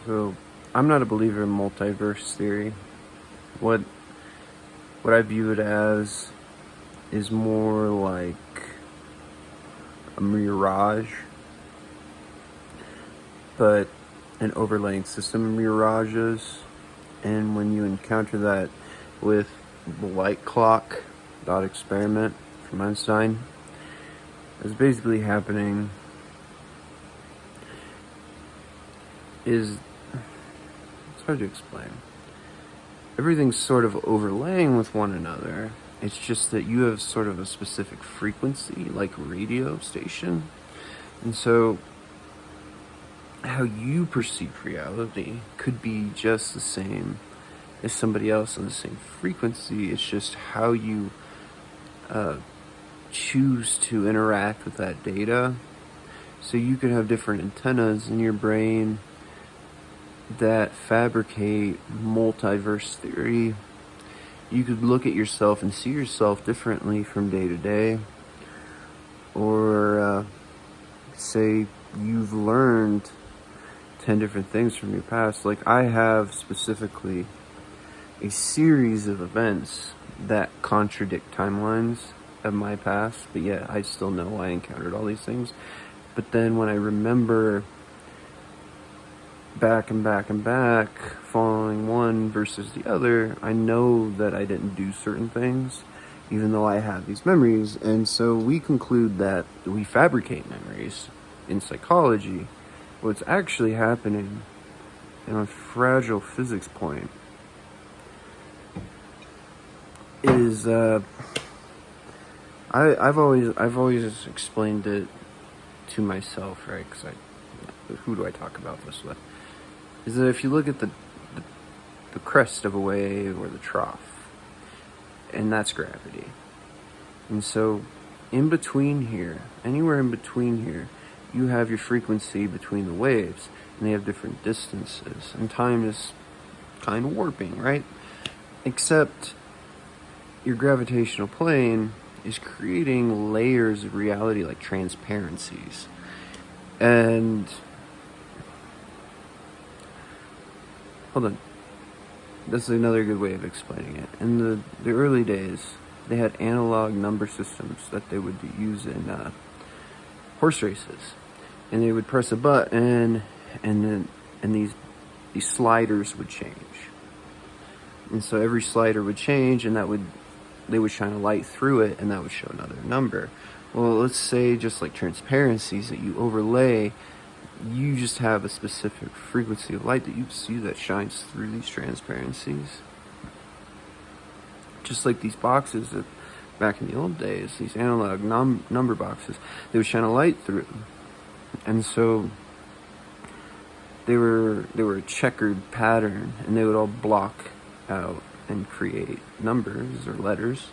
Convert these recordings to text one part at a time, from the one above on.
So, I'm not a believer in multiverse theory. What I view it as is more like a mirage, but an overlaying system of mirages. And when you encounter that with the light clock dot experiment from Einstein, what's basically happening is, it's hard to explain. Everything's sort of overlaying with one another. It's just that you have sort of a specific frequency, like a radio station. And so how you perceive reality could be just the same as somebody else on the same frequency. It's just how you choose to interact with that data. So you could have different antennas in your brain that fabricate multiverse theory. You could look at yourself and see yourself differently from day to day. Or say you've learned 10 different things from your past. Like I have specifically a series of events that contradict timelines of my past, but yet I still know I encountered all these things. But then when I remember back and back and back, following one versus the other, I know that I didn't do certain things, even though I have these memories. And so we conclude that we fabricate memories in psychology. What's actually happening in a fragile physics point is I've always explained it to myself, right? Because who do I talk about this with? Is that if you look at the crest of a wave or the trough, and that's gravity. And so in between here, anywhere in between here, you have your frequency between the waves, and they have different distances, and time is kind of warping, right? Except your gravitational plane is creating layers of reality like transparencies. And hold on, this is another good way of explaining it. In the early days, they had analog number systems that they would use in horse races, and they would press a button, and these sliders would change, and so every slider would change, and they would shine a light through it, and that would show another number. Well, let's say just like transparencies that you overlay, you just have a specific frequency of light that you see that shines through these transparencies. Just like these boxes that back in the old days, these analog number boxes, they would shine a light through. And so they were a checkered pattern, and they would all block out and create numbers or letters.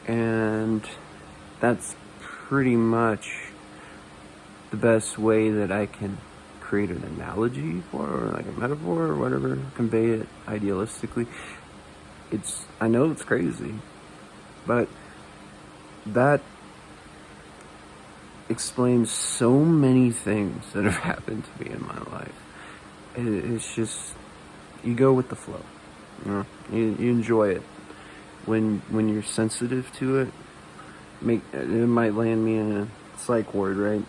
And that's pretty much the best way that I can create an analogy for, or like a metaphor or whatever, convey it idealistically. I know it's crazy, but that explains so many things that have happened to me in my life. It's just, you go with the flow, you know, you enjoy it. When you're sensitive to it, it might land me in a psych ward, right?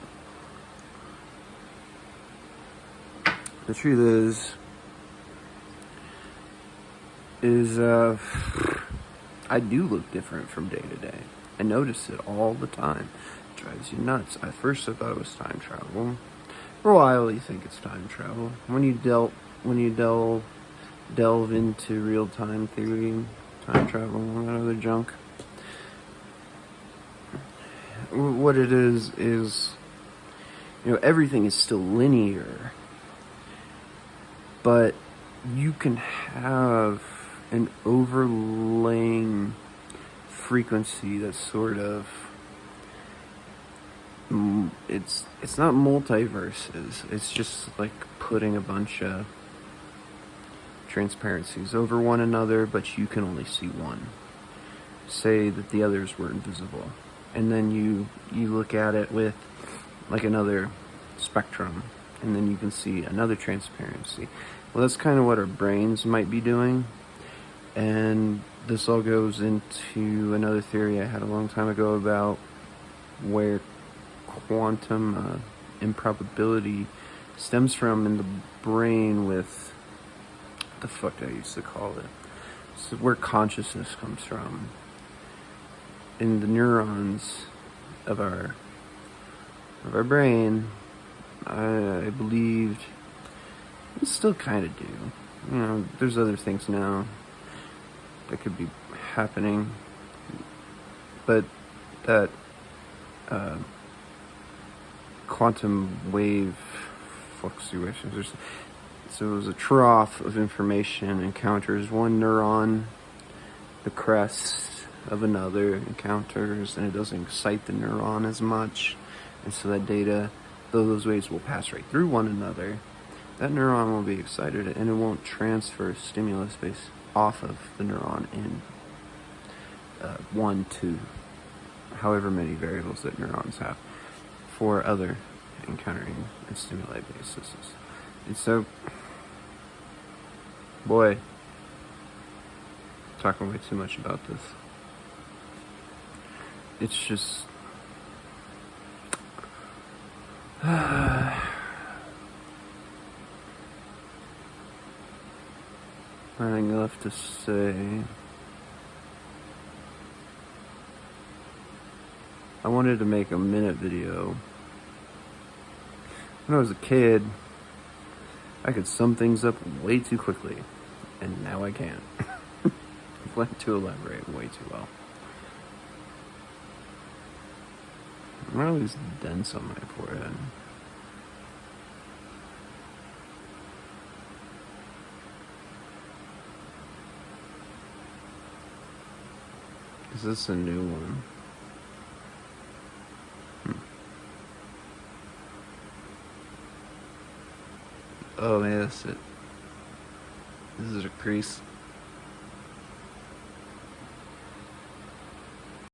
The truth is I do look different from day to day. I notice it all the time. It drives you nuts. At first I thought it was time travel. For a while you think it's time travel. When you delve into real-time theory, time travel, and that other junk, what it is, you know, everything is still linear, but you can have an overlaying frequency that's sort of, it's not multiverses, it's just like putting a bunch of transparencies over one another, but you can only see one. Say that the others were invisible, and then you look at it with like another spectrum, and then you can see another transparency. Well, that's kind of what our brains might be doing. And this all goes into another theory I had a long time ago about where quantum improbability stems from in the brain with, what the fuck I used to call it. So where consciousness comes from. In the neurons of our brain, I believed, I still kind of do. You know, there's other things now that could be happening, but that quantum wave fluctuations. So it was a trough of information encounters one neuron, the crest of another encounters, and it doesn't excite the neuron as much, and so that data, though those waves will pass right through one another, that neuron will be excited and it won't transfer stimulus base off of the neuron in 1, 2, however many variables that neurons have for other encountering and stimuli bases. And so, boy, talking way too much about this. It's just nothing left to say. I wanted to make a minute video. When I was a kid, I could sum things up way too quickly, and now I can't. I've learned to elaborate way too well. I'm all these dents on my forehead. Is this a new one? Oh, yeah, that's it. This is a crease.